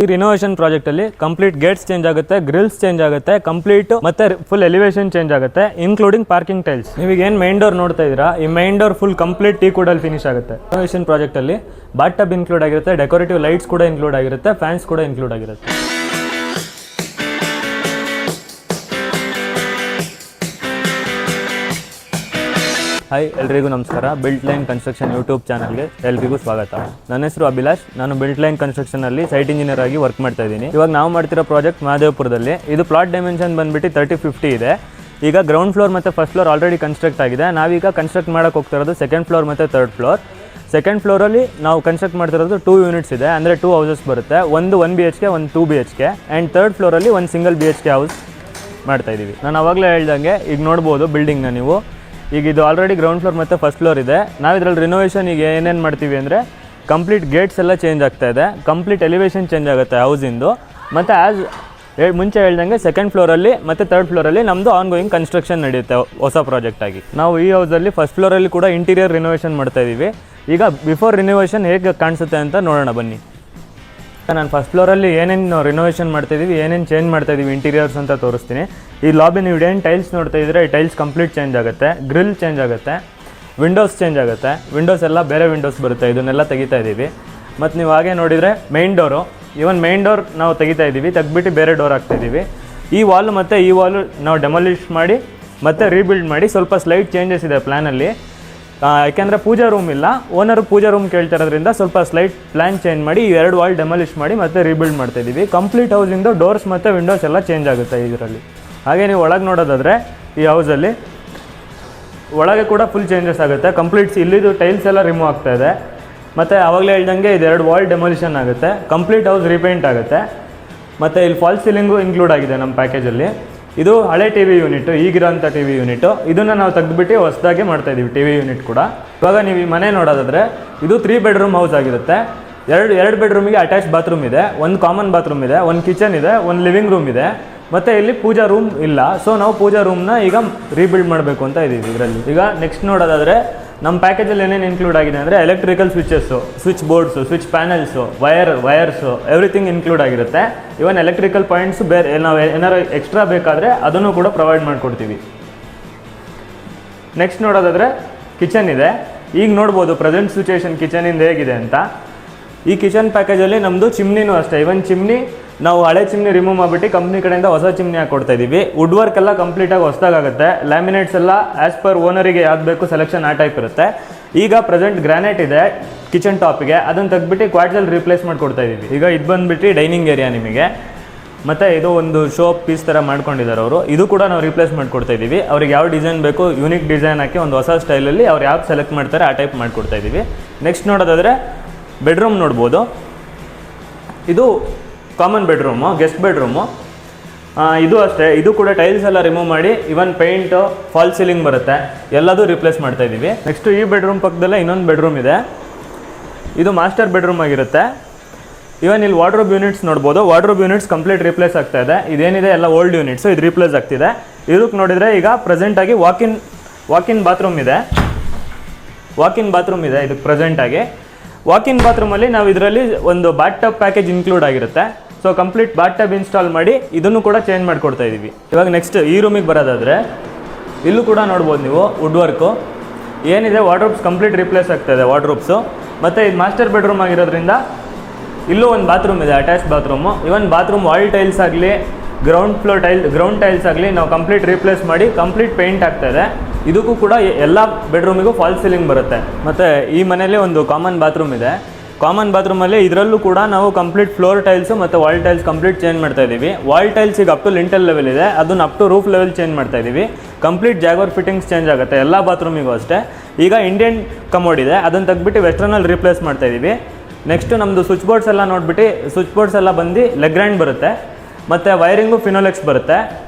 ಈ renovation project ಅಲ್ಲಿ complete gates change ಆಗುತ್ತೆ, ಗ್ರಿಲ್ಸ್ ಚೇಂಜ್ ಆಗುತ್ತೆ, ಕಂಪ್ಲೀಟ್ ಮತ್ತೆ ಫುಲ್ ಎಲಿವೇಶನ್ ಚೇಂಜ್ ಆಗುತ್ತೆ, ಇನ್ಕ್ಲೂಡಿಂಗ್ ಪಾರ್ಕಿಂಗ್ ಟೈಲ್ಸ್. ನೀವೀಗ ಏನು ಮೈನ್ ಡೋರ್ ನೋಡ್ತಾ ಇದ್ದೀರಾ, ಈ ಮೈನ್ ಡೋರ್ ಫುಲ್ ಕಂಪ್ಲೀಟ್ ಟೀ ಕೂಡಲ್ಲಿ ಫಿನಿಶ್ ಆಗುತ್ತೆ. ರಿನೋವೇಷನ್ ಪ್ರಾಜೆಕ್ಟ್ ಅಲ್ಲಿ ಬಾತ್ ಟಬ್ ಇನ್ಕ್ಲೂಡ್ ಆಗಿರುತ್ತೆ, ಡೆಕೋರೇಟಿವ್ ಲೈಟ್ಸ್ ಕೂಡ ಇನ್ಕ್ಲೂಡ್ ಆಗಿರುತ್ತೆ, ಫ್ಯಾನ್ಸ್ ಕೂಡ ಇನ್ಕ್ಲೂಡ್ ಆಗಿರುತ್ತೆ. ಹಾಯ್, ಎಲ್ರಿಗೂ ನಮಸ್ಕಾರ. ಬಿಲ್ಟ್ ಲೈನ್ ಕನ್ಸ್ಟ್ರಕ್ಷನ್ ಯೂಟ್ಯೂಬ್ ಚಾನಲ್ಗೆ ಎಲ್ರಿಗೂ ಸ್ವಾಗತ. ನನ್ನ ಹೆಸರು ಅಭಿಲಾಷ್. ನಾನು ಬಿಲ್ಟ್ ಲೈನ್ ಕನ್ಸ್ಟ್ರಕ್ಷನಲ್ಲಿ ಸೈಟ್ ಇಂಜಿನಿಯರ್ ಆಗಿ ವರ್ಕ್ ಮಾಡ್ತಾ ಇದ್ದೀನಿ. ಇವಾಗ ನಾವು ಮಾಡ್ತಿರೋ ಪ್ರಾಜೆಕ್ಟ್ ಮಹದೇವಪುರದಲ್ಲಿ. ಇದು ಪ್ಲಾಟ್ ಡೈಮೆನ್ಷನ್ ಬಂದುಬಿಟ್ಟು 30-50 ಇದೆ. ಈಗ ಗ್ರೌಂಡ್ ಫ್ಲೋರ್ ಮತ್ತು ಫಸ್ಟ್ ಫ್ಲೋರ್ ಆಲ್ರೆಡಿ ಕನ್ಸ್ಟ್ರಕ್ಟ್ ಆಗಿದೆ. ನಾವೀಗ ಕನ್ಸ್ಟ್ರಕ್ಟ್ ಮಾಡೋಕೆ ಹೋಗ್ತಾ ಇರೋದು ಸೆಕೆಂಡ್ ಫ್ಲೋರ್ ಮತ್ತು ಥರ್ಡ್ ಫ್ಲೋರ್. ಸೆಕೆಂಡ್ ಫ್ಲೋರಲ್ಲಿ ನಾವು ಕನ್ಸ್ಟ್ರಕ್ಟ್ ಮಾಡ್ತಿರೋದು 2 ಯೂನಿಟ್ಸ್ ಇದೆ, ಅಂದರೆ 2 ಹೌಸಸ್ ಬರುತ್ತೆ. ಒಂದು 1 BHK, ಒಂದು 2 BHK, ಆ್ಯಂಡ್ ಥರ್ಡ್ ಫ್ಲೋರಲ್ಲಿ ಒಂದು ಸಿಂಗಲ್ BHK ಹೌಸ್ ಮಾಡ್ತಾಯಿದ್ದೀವಿ. ನಾನು ಅವಾಗಲೇ ಹೇಳ್ದಂಗೆ ಈಗ ನೋಡ್ಬೋದು ಬಿಲ್ಡಿಂಗ್ನ ನೀವು. ಈಗ ಇದು ಆಲ್ರೆಡಿ ಗ್ರೌಂಡ್ ಫ್ಲೋರ್ ಮತ್ತು ಫಸ್ಟ್ ಫ್ಲೋರ್ ಇದೆ. ನಾವು ಇದರಲ್ಲಿ ರಿನೋವೇಷನ್ ಈಗ ಏನೇನು ಮಾಡ್ತೀವಿ ಅಂದರೆ ಕಂಪ್ಲೀಟ್ ಗೇಟ್ಸ್ ಎಲ್ಲ ಚೇಂಜ್ ಆಗ್ತಾ ಇದೆ, ಕಂಪ್ಲೀಟ್ ಎಲಿವೇಷನ್ ಚೇಂಜ್ ಆಗುತ್ತೆ ಹೌಸಿಂದು. ಮತ್ತು ಮುಂಚೆ ಹೇಳ್ದಂಗೆ ಸೆಕೆಂಡ್ ಫ್ಲೋರಲ್ಲಿ ಮತ್ತು ಥರ್ಡ್ ಫ್ಲೋರಲ್ಲಿ ನಮ್ಮದು ಆನ್ ಗೋಯಿಂಗ್ ಕನ್ಸ್ಟ್ರಕ್ಷನ್ ನಡೆಯುತ್ತೆ ಹೊಸ ಪ್ರಾಜೆಕ್ಟ್ ಆಗಿ. ನಾವು ಈ ಹೌಸಲ್ಲಿ ಫಸ್ಟ್ ಫ್ಲೋರಲ್ಲಿ ಕೂಡ ಇಂಟೀರಿಯರ್ ರಿನೋವೇಷನ್ ಮಾಡ್ತಾಯಿದ್ದೀವಿ. ಈಗ ಬಿಫೋರ್ ರಿನೋವೇಷನ್ ಹೇಗೆ ಕಾಣಿಸುತ್ತೆ ಅಂತ ನೋಡೋಣ ಬನ್ನಿ. ನಾನು ಫಸ್ಟ್ ಫ್ಲೋರಲ್ಲಿ ಏನೇನು ರಿನೋವೇಷನ್ ಮಾಡ್ತಾಯಿದ್ದೀವಿ, ಏನೇನು ಚೇಂಜ್ ಮಾಡ್ತಾಯಿದ್ದೀವಿ ಇಂಟೀರಿಯರ್ಸ್ ಅಂತ ತೋರಿಸ್ತೀನಿ. ಈ ಲಾಬಿ ನೀವು ಏನು ಟೈಲ್ಸ್ ನೋಡ್ತಾ ಇದ್ದರೆ, ಈ ಟೈಲ್ಸ್ ಕಂಪ್ಲೀಟ್ ಚೇಂಜ್ ಆಗುತ್ತೆ, ಗ್ರಿಲ್ ಚೇಂಜ್ ಆಗುತ್ತೆ, ವಿಂಡೋಸ್ ಚೇಂಜ್ ಆಗುತ್ತೆ. ವಿಂಡೋಸ್ ಎಲ್ಲ ಬೇರೆ ವಿಂಡೋಸ್ ಬರುತ್ತೆ, ಇದನ್ನೆಲ್ಲ ತೆಗಿತಾ ಇದ್ದೀವಿ. ಮತ್ತು ನೀವು ಹಾಗೆ ನೋಡಿದರೆ main door, even main door ನಾವು ತೆಗಿತಾ ಇದ್ದೀವಿ, ತೆಗ್ಬಿಟ್ಟು ಬೇರೆ ಡೋರ್ ಹಾಕ್ತಾಯಿದ್ದೀವಿ. ಈ ವಾಲು ಮತ್ತು ಈ ವಾಲು ನಾವು ಡೆಮಾಲಿಷ್ ಮಾಡಿ ಮತ್ತು ರೀಬಿಲ್ಡ್ ಮಾಡಿ ಸ್ವಲ್ಪ ಸ್ಲೈಟ್ ಚೇಂಜಸ್ ಇದೆ ಪ್ಲ್ಯಾನಲ್ಲಿ. ಯಾಕೆಂದರೆ ಪೂಜಾ ರೂಮ್ ಇಲ್ಲ, ಓನರು ಪೂಜಾ ರೂಮ್ ಕೇಳ್ತಾ ಇರೋದ್ರಿಂದ ಸ್ವಲ್ಪ ಸ್ಲೈಟ್ ಪ್ಲ್ಯಾನ್ ಚೇಂಜ್ ಮಾಡಿ ಈ 2 ವಾಲ್ ಡೆಮಾಲಿಷ್ ಮಾಡಿ ಮತ್ತೆ ರೀಬಿಲ್ಡ್ ಮಾಡ್ತಾಯಿದ್ದೀವಿ. ಕಂಪ್ಲೀಟ್ ಹೌಸಿಂದು ಡೋರ್ಸ್ ಮತ್ತು ವಿಂಡೋಸ್ ಎಲ್ಲ ಚೇಂಜ್ ಆಗುತ್ತೆ ಇದರಲ್ಲಿ. ಹಾಗೆ ನೀವು ಒಳಗೆ ನೋಡೋದಾದರೆ ಈ ಹೌಸಲ್ಲಿ ಒಳಗೆ ಕೂಡ ಫುಲ್ ಚೇಂಜಸ್ ಆಗುತ್ತೆ. ಕಂಪ್ಲೀಟ್ಸ್ ಇಲ್ಲಿದು ಟೈಲ್ಸ್ ಎಲ್ಲ ರಿಮೂವ್ ಆಗ್ತಾ ಇದೆ. ಮತ್ತು ಆವಾಗಲೇ ಹೇಳ್ದಂಗೆ ಇದು 2 ವಾಲ್ ಡೆಮಾಲಿಷನ್ ಆಗುತ್ತೆ, ಕಂಪ್ಲೀಟ್ ಹೌಸ್ ರೀಪೇಂಟ್ ಆಗುತ್ತೆ. ಮತ್ತು ಇಲ್ಲಿ ಫಾಲ್ಸ್ ಸೀಲಿಂಗು ಇನ್ಕ್ಲೂಡ್ ಆಗಿದೆ ನಮ್ಮ ಪ್ಯಾಕೇಜಲ್ಲಿ. ಇದು ಹಳೆ ಟಿ ವಿ ಯೂನಿಟು, ಈಗಿರೋಂಥ ಟಿ ವಿ ಯೂನಿಟು. ಇದನ್ನು ನಾವು ತೆಗೆದುಬಿಟ್ಟು ಹೊಸದಾಗಿ ಮಾಡ್ತಾಯಿದ್ದೀವಿ ಟಿ ವಿ ಯೂನಿಟ್ ಕೂಡ. ಇವಾಗ ನೀವು ಈ ಮನೆ ನೋಡೋದಾದರೆ ಇದು 3 ಬೆಡ್ರೂಮ್ ಹೌಸ್ ಆಗಿರುತ್ತೆ. ಎರಡು ಬೆಡ್ರೂಮಿಗೆ ಅಟ್ಯಾಚ್ ಬಾತ್ರೂಮ್ ಇದೆ, ಒಂದು ಕಾಮನ್ ಬಾತ್ರೂಮ್ ಇದೆ, ಒಂದು ಕಿಚನ್ ಇದೆ, ಒಂದು ಲಿವಿಂಗ್ ರೂಮ್ ಇದೆ. ಮತ್ತು ಇಲ್ಲಿ ಪೂಜಾ ರೂಮ್ ಇಲ್ಲ. ಸೊ ನಾವು ಪೂಜಾ ರೂಮ್ನ ಈಗ ರೀಬಿಲ್ಡ್ ಮಾಡಬೇಕು ಅಂತ ಇದ್ದೀವಿ ಇದರಲ್ಲಿ. ಈಗ ನೆಕ್ಸ್ಟ್ ನೋಡೋದಾದರೆ ನಮ್ಮ ಪ್ಯಾಕೇಜಲ್ಲಿ ಏನೇನು ಇನ್ಕ್ಲೂಡ್ ಆಗಿದೆ ಅಂದರೆ electrical switches, switch boards, switch panels, wires, everything include ಆಗಿರುತ್ತೆ. ಇವನ್ ಎಲೆಕ್ಟ್ರಿಕಲ್ ಪಾಯಿಂಟ್ಸು ಬೇರೆ ನಾವು ಏನಾರು ಎಕ್ಸ್ಟ್ರಾ ಬೇಕಾದರೆ ಅದನ್ನು ಕೂಡ ಪ್ರೊವೈಡ್ ಮಾಡಿಕೊಡ್ತೀವಿ. ನೆಕ್ಸ್ಟ್ ನೋಡೋದಾದರೆ ಕಿಚನ್ ಇದೆ. ಈಗ ನೋಡ್ಬೋದು ಪ್ರೆಸೆಂಟ್ ಸಿಚುವೇಶನ್ ಕಿಚನಿಂದ ಹೇಗಿದೆ ಅಂತ. ಈ ಕಿಚನ್ ಪ್ಯಾಕೇಜಲ್ಲಿ ನಮ್ಮದು ಚಿಮ್ನಿನೂ ಅಷ್ಟೇ. ಇವನ್ ಚಿಮ್ನಿ ನಾವು ಹಳೆ ಚಿಮ್ನಿ ರಿಮೂವ್ ಮಾಡಿಬಿಟ್ಟು ಕಂಪ್ನಿ ಕಡೆಯಿಂದ ಹೊಸ ಚಿಮ್ನಿ ಹಾಕ್ಕೊಡ್ತಾ ಇದ್ದೀವಿ. ವುಡ್ ವರ್ಕ್ ಎಲ್ಲ ಕಂಪ್ಲೀಟಾಗಿ ಹೊಸದಾಗುತ್ತೆ. ಲ್ಯಾಮಿನೇಟ್ಸ್ ಎಲ್ಲ ಆ್ಯಸ್ ಪರ್ ಓನರಿಗೆ ಯಾವ್ದು ಬೇಕು ಸೆಲೆಕ್ಷನ್ ಆ ಟೈಪ್ ಇರುತ್ತೆ. ಈಗ ಪ್ರೆಸೆಂಟ್ ಗ್ರಾನೈಟ್ ಇದೆ ಕಿಚನ್ ಟಾಪಿಗೆ, ಅದನ್ನು ತೆಗ್ದುಬಿಟ್ಟು ಕ್ವಾಡ್ಸಲ್ಲಿ ರೀಪ್ಲೇಸ್ ಮಾಡಿಕೊಡ್ತಾ ಇದ್ದೀವಿ. ಈಗ ಇದು ಬಂದುಬಿಟ್ಟು ಡೈನಿಂಗ್ ಏರಿಯಾ ನಿಮಗೆ. ಮತ್ತು ಇದು ಒಂದು ಶೋ ಪೀಸ್ ಥರ ಮಾಡ್ಕೊಂಡಿದ್ದಾರೆ ಅವರು. ಇದು ಕೂಡ ನಾವು ರೀಪ್ಲೇಸ್ ಮಾಡಿಕೊಡ್ತಾ ಇದ್ದೀವಿ. ಅವ್ರಿಗೆ ಯಾವ ಡಿಸೈನ್ ಬೇಕು ಯೂನಿಕ್ ಡಿಸೈನ್ ಹಾಕಿ ಒಂದು ಹೊಸ ಸ್ಟೈಲಲ್ಲಿ ಅವ್ರು ಯಾವ್ದು ಸೆಲೆಕ್ಟ್ ಮಾಡ್ತಾರೆ ಆ ಟೈಪ್ ಮಾಡಿಕೊಡ್ತಾ ಇದ್ದೀವಿ. ನೆಕ್ಸ್ಟ್ ನೋಡೋದಾದರೆ ಬೆಡ್ರೂಮ್ ನೋಡ್ಬೋದು. ಇದು ಕಾಮನ್ ಬೆಡ್ರೂಮು, ಗೆಸ್ಟ್ ಬೆಡ್ರೂಮು. ಇದು ಅಷ್ಟೇ, ಇದು ಕೂಡ ಟೈಲ್ಸ್ ಎಲ್ಲ ರಿಮೂವ್ ಮಾಡಿ ಇವನ್ ಪೇಂಟು, ಫಾಲ್ ಸೀಲಿಂಗ್ ಬರುತ್ತೆ, ಎಲ್ಲದೂ ರಿಪ್ಲೇಸ್ ಮಾಡ್ತಾ ಇದ್ದೀವಿ. ನೆಕ್ಸ್ಟು ಈ ಬೆಡ್ರೂಮ್ ಪಕ್ಕದಲ್ಲೇ ಇನ್ನೊಂದು ಬೆಡ್ರೂಮ್ ಇದೆ. ಇದು ಮಾಸ್ಟರ್ ಬೆಡ್ರೂಮ್ ಆಗಿರುತ್ತೆ. ಇವನ್ ಇಲ್ಲಿ ವಾರ್ಡ್ರೋಬ್ ಯೂನಿಟ್ಸ್ ನೋಡ್ಬೋದು. ವಾರ್ಡ್ರೋಬ್ ಯೂನಿಟ್ಸ್ ಕಂಪ್ಲೀಟ್ ರಿಪ್ಲೇಸ್ ಆಗ್ತಾ ಇದೆ. ಇದೇನಿದೆ ಎಲ್ಲ ಓಲ್ಡ್ ಯೂನಿಟ್ಸು, ಇದು ರಿಪ್ಲೇಸ್ ಆಗ್ತಿದೆ. ಇದಕ್ಕೆ ನೋಡಿದರೆ ಈಗ ಪ್ರೆಸೆಂಟಾಗಿ ವಾಕಿನ್ ಬಾತ್ರೂಮ್ ಇದೆ. ಇದಕ್ಕೆ ಪ್ರೆಸೆಂಟಾಗಿ ವಾಕಿನ್ ಬಾತ್ರೂಮಲ್ಲಿ ನಾವು ಇದರಲ್ಲಿ ಒಂದು ಬಾತ್ ಟಬ್ ಪ್ಯಾಕೇಜ್ ಇನ್ಕ್ಲೂಡ್ ಆಗಿರುತ್ತೆ. So complete bath tub install ಮಾಡಿ ಇದನ್ನು ಕೂಡ ಚೇಂಜ್ ಮಾಡಿಕೊಡ್ತಾ ಇದ್ದೀವಿ. ಇವಾಗ ನೆಕ್ಸ್ಟ್ ಈ ರೂಮಿಗೆ ಬರೋದಾದರೆ ಇಲ್ಲೂ ಕೂಡ ನೋಡ್ಬೋದು ನೀವು ವುಡ್ ವರ್ಕು ಏನಿದೆ. ವಾರ್ಡ್ರೋಬ್ಸ್ ಕಂಪ್ಲೀಟ್ ರಿಪ್ಲೇಸ್ ಆಗ್ತಾಯಿದೆ ವಾರ್ಡ್ರೋಬ್ಸು. ಮತ್ತು ಇದು ಮಾಸ್ಟರ್ ಬೆಡ್ರೂಮ್ ಆಗಿರೋದ್ರಿಂದ ಇಲ್ಲೂ ಒಂದು ಬಾತ್ರೂಮ್ ಇದೆ, ಅಟ್ಯಾಚ್ ಬಾತ್ರೂಮು. ಇವನ್ ಬಾತ್ರೂಮ್ ವಾಲ್ ಟೈಲ್ಸ್ ಆಗಲಿ ಗ್ರೌಂಡ್ ಟೈಲ್ಸ್ ಆಗಲಿ ನಾವು ಕಂಪ್ಲೀಟ್ ರೀಪ್ಲೇಸ್ ಮಾಡಿ ಕಂಪ್ಲೀಟ್ ಪೇಂಟ್ ಆಗ್ತಾಯಿದೆ. ಇದಕ್ಕೂ ಕೂಡ ಎಲ್ಲ ಬೆಡ್ರೂಮಿಗೂ ಫಾಲ್ ಸೀಲಿಂಗ್ ಬರುತ್ತೆ. ಮತ್ತು ಈ ಮನೆಯಲ್ಲಿ ಒಂದು ಕಾಮನ್ ಬಾತ್ರೂಮ್ ಇದೆ. ಕಾಮನ್ ಬಾತ್ರೂಮಲ್ಲಿ ಇದರಲ್ಲೂ ಕೂಡ ನಾವು ಕಂಪ್ಲೀಟ್ ಫ್ಲೋರ್ ಟೈಲ್ಸು ಮತ್ತು ವಾಲ್ ಟೈಲ್ಸ್ ಕಂಪ್ಲೀಟ್ ಚೇಂಜ್ ಮಾಡ್ತಾ ಇದ್ದೀವಿ. ವಾಲ್ ಟೈಲ್ಸ್ ಈಗ ಅಪ್ ಟು ಲಿಂಟಲ್ ಲೆವೆಲ್ ಇದೆ, ಅದನ್ನು up to roof level change ಮಾಡ್ತಾ ಇದ್ದೀವಿ. ಕಂಪ್ಲೀಟ್ ಜಾಗ್ವರ್ ಫಿಟ್ಟಿಂಗ್ಸ್ ಚೇಂಜ್ ಆಗುತ್ತೆ ಎಲ್ಲ ಬಾತ್ರೂಮಿಗೂ ಅಷ್ಟೇ. ಈಗ ಇಂಡಿಯನ್ ಕಮೋಡ್ ಇದೆ, ಅದನ್ನು ತೆಗ್ಬಿಟ್ಟು ವೆಸ್ಟರ್ನಲ್ಲಿ ರೀಪ್ಲೇಸ್ ಮಾಡ್ತಾ ಇದ್ದೀವಿ. ನೆಕ್ಸ್ಟು ನಮ್ಮದು ಸ್ವಿಚ್ ಬೋರ್ಡ್ಸ್ ಎಲ್ಲ ನೋಡ್ಬಿಟ್ಟು ಸ್ವಿಚ್ ಬೋರ್ಡ್ಸ್ ಎಲ್ಲ ಬಂದು ಲೆಗ್ರ್ಯಾಂಡ್ ಬರುತ್ತೆ. ಮತ್ತು ವೈರಿಂಗು ಫಿನೋಲೆಕ್ಸ್ ಬರುತ್ತೆ.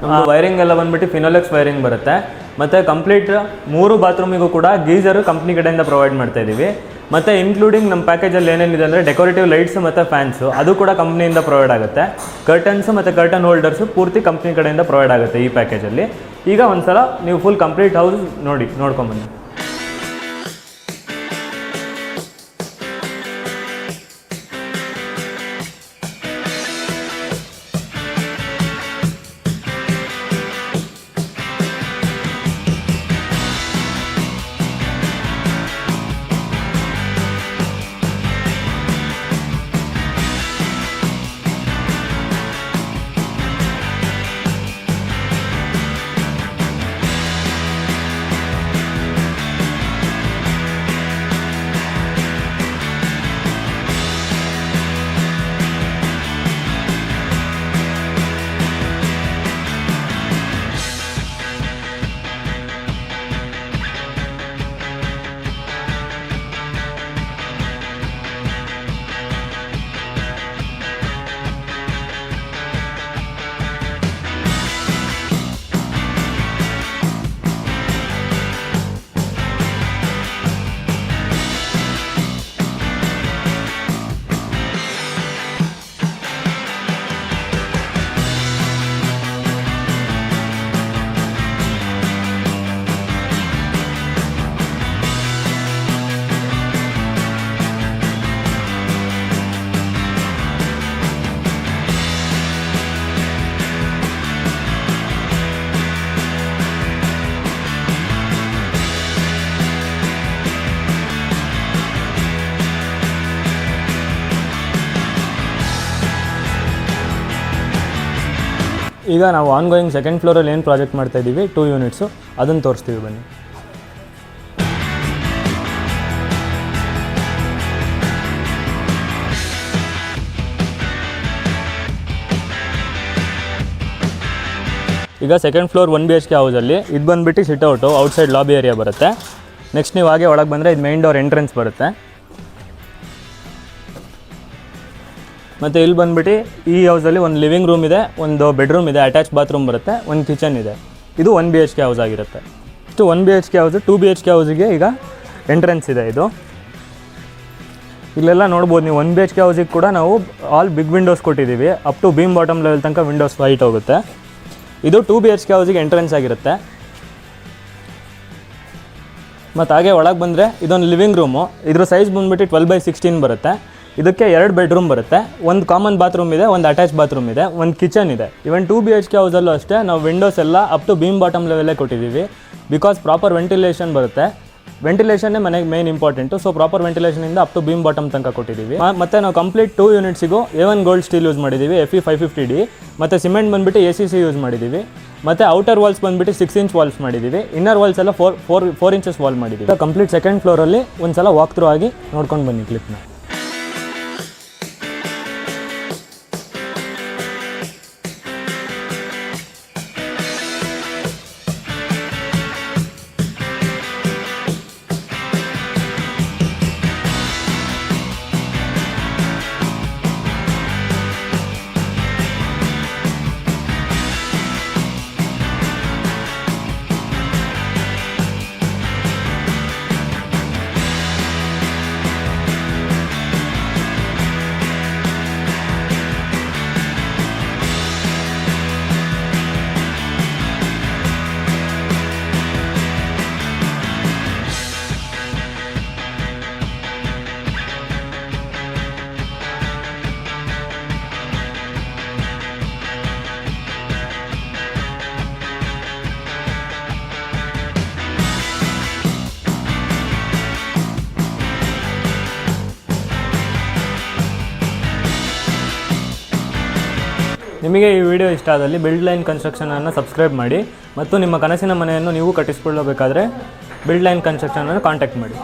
ವೈರಿಂಗ್ ಎಲ್ಲ ಬಂದುಬಿಟ್ಟು ಫಿನೋಲೆಕ್ಸ್ ವೈರಿಂಗ್ ಬರುತ್ತೆ. ಮತ್ತು ಕಂಪ್ಲೀಟ್ 3 ಬಾತ್ರೂಮಿಗೂ ಕೂಡ ಗೀಸರು ಕಂಪ್ನಿ ಕಡೆಯಿಂದ ಪ್ರೊವೈಡ್ ಮಾಡ್ತಾ ಇದ್ದೀವಿ. ಮತ್ತು ಇನ್ಕ್ಲೂಡಿಂಗ್ ನಮ್ಮ ಪ್ಯಾಕೇಜಲ್ಲಿ ಏನೇನಿದೆ ಅಂದರೆ ಡೆಕೋರೇಟಿವ್ ಲೈಟ್ಸು ಮತ್ತು ಫ್ಯಾನ್ಸು ಅದು ಕೂಡ ಕಂಪ್ನಿಯಿಂದ ಪ್ರೊವೈಡ್ ಆಗುತ್ತೆ. ಕರ್ಟನ್ಸು ಮತ್ತು ಕರ್ಟನ್ ಹೋಲ್ಡರ್ಸು ಪೂರ್ತಿ ಕಂಪ್ನಿ ಕಡೆಯಿಂದ ಪ್ರೊವೈಡ್ ಆಗುತ್ತೆ ಈ ಪ್ಯಾಕೇಜಲ್ಲಿ. ಈಗ ಒಂದು ಸಲ ನೀವು ಫುಲ್ ಕಂಪ್ಲೀಟ್ ಹೌಸ್ ನೋಡ್ಕೊಂಬನ್ನಿ. ಈಗ ನಾವು ಆನ್ಗೋಯಿಂಗ್ ಸೆಕೆಂಡ್ ಫ್ಲೋರಲ್ಲಿ ಏನು ಪ್ರಾಜೆಕ್ಟ್ ಮಾಡ್ತಾ ಇದ್ದೀವಿ 2 ಯೂನಿಟ್ಸು, ಅದನ್ನು ತೋರಿಸ್ತೀವಿ ಬನ್ನಿ. ಈಗ ಸೆಕೆಂಡ್ ಫ್ಲೋರ್ 1 BHK ಹೌಸಲ್ಲಿ ಇದು ಬಂದುಬಿಟ್ಟು ಸಿಟ್ಔಟು, ಔಟ್ಸೈಡ್ ಲಾಬಿ ಏರಿಯಾ ಬರುತ್ತೆ. ನೆಕ್ಸ್ಟ್ ನೀವು ಹಾಗೆ ಒಳಗೆ ಬಂದರೆ ಇದು ಮೈನ್ ಡೋರ್ ಎಂಟ್ರೆನ್ಸ್ ಬರುತ್ತೆ. ಮತ್ತು ಇಲ್ಲಿ ಬಂದುಬಿಟ್ಟು ಈ ಹೌಸಲ್ಲಿ ಒಂದು ಲಿವಿಂಗ್ ರೂಮ್ ಇದೆ, ಒಂದು ಬೆಡ್ರೂಮ್ ಇದೆ, ಅಟ್ಯಾಚ್ ಬಾತ್ರೂಮ್ ಬರುತ್ತೆ, ಒಂದು ಕಿಚನ್ ಇದೆ. ಇದು 1 BHK ಹೌಸ್ ಆಗಿರುತ್ತೆ. ಇಷ್ಟು 1 BHK ಹೌಸು 2 BHK ಹೌಸಿಗೆ ಈಗ ಎಂಟ್ರೆನ್ಸ್ ಇದೆ. ಇದು ಇಲ್ಲೆಲ್ಲ ನೋಡ್ಬೋದು ನೀವು. 1 BHK ಹೌಸಿಗೆ ಕೂಡ ನಾವು ಆಲ್ ಬಿಗ್ ವಿಂಡೋಸ್ ಕೊಟ್ಟಿದ್ದೀವಿ. Up to beam bottom level ತನಕ ವಿಂಡೋಸ್ ಹೈಟ್ ಹೋಗುತ್ತೆ. ಇದು 2 BHK ಹೌಸಿಗೆ ಎಂಟ್ರೆನ್ಸ್ ಆಗಿರುತ್ತೆ. ಮತ್ತು ಹಾಗೆ ಒಳಗೆ ಬಂದರೆ ಇದೊಂದು ಲಿವಿಂಗ್ ರೂಮು. ಇದ್ರ ಸೈಜ್ ಬಂದುಬಿಟ್ಟು 12/16 ಬರುತ್ತೆ. ಇದಕ್ಕೆ 2 ಬೆಡ್ರೂಮ್ ಬರುತ್ತೆ, ಒಂದು ಕಾಮನ್ ಬಾತ್ರೂಮ್ ಇದೆ, ಒಂದು ಅಟ್ಯಾಚ್ ಬಾತ್ರೂಮ್ ಇದೆ, ಒಂದು ಕಿಚನ್ ಇದೆ. ಇವನ್ 2 BHK ಹೌಸಲ್ಲೂ ಅಷ್ಟೇ ನಾವು ವಿಂಡೋಸ್ ಎಲ್ಲ ಅಪ್ ಟು ಬೀಮ್ ಬಾಟಮ್ ಲೆವೆಲ್ಲೇ ಕೊಟ್ಟಿದ್ದೀವಿ. ಬಿಕಾಸ್ ಪ್ರಾಪರ್ ವೆಂಟಿಲೇಷನ್ ಬರುತ್ತೆ. ವೆಂಟಿಲೇಷನ್ನೇ ಮನೆಗೆ ಮೇನ್ ಇಂಪಾರ್ಟೆಂಟು. ಸೊ ಪ್ರಾಪರ್ ವೆಂಟಿಲೇಷನಿಂದ ಅಪ್ ಟು ಬೀಮ್ ಬಾಟಮ್ ತನಕ ಕೊಟ್ಟಿದ್ದೀವಿ. ಮತ್ತು ನಾವು ಕಂಪ್ಲೀಟ್ 2 ಯೂನಿಟ್ಸಿಗೂ A1 ಗೋಲ್ಡ್ ಸ್ಟೀಲ್ ಯೂಸ್ ಮಾಡಿದ್ದೀವಿ, FE 550D. ಮತ್ತು ಸಿಮೆಂಟ್ ಬಂದುಬಿಟ್ಟು ACC ಯೂಸ್ ಮಾಡಿದ್ದೀವಿ. ಮತ್ತು ಔಟರ್ ವಾಲ್ಸ್ ಬಂದುಬಿಟ್ಟು 6 ಇಂಚ್ ವಾಲ್ಸ್ ಮಾಡಿದ್ದೀವಿ. ಇನ್ನರ್ ವಾಲ್ಸ್ ಎಲ್ಲ 4 ಇಂಚಸ್ ವಾಲ್ ಮಾಡಿದ್ದೀವಿ. ಕಂಪ್ಲೀಟ್ ಸೆಕೆಂಡ್ ಫ್ಲೋರಲ್ಲಿ ಒಂದು ಸಲ ವಾಕ್ ಥ್ರೂ ಆಗಿ ನೋಡ್ಕೊಂಡು ಬನ್ನಿ ಕ್ಲಿಪ್ನ. ನಿಮಗೆ ಈ ವಿಡಿಯೋ ಇಷ್ಟ ಆದಲ್ಲಿ ಬಿಲ್ಡ್ ಲೈನ್ ಕನ್ಸ್ಟ್ರಕ್ಷನನ್ನು ಸಬ್ಸ್ಕ್ರೈಬ್ ಮಾಡಿ ಮತ್ತು ನಿಮ್ಮ ಕನಸಿನ ಮನೆಯನ್ನು ನೀವು ಕಟ್ಟಿಸಿಕೊಳ್ಳಬೇಕಾದ್ರೆ ಬಿಲ್ಡ್ ಲೈನ್ ಕನ್ಸ್ಟ್ರಕ್ಷನನ್ನು ಕಾಂಟ್ಯಾಕ್ಟ್ ಮಾಡಿ.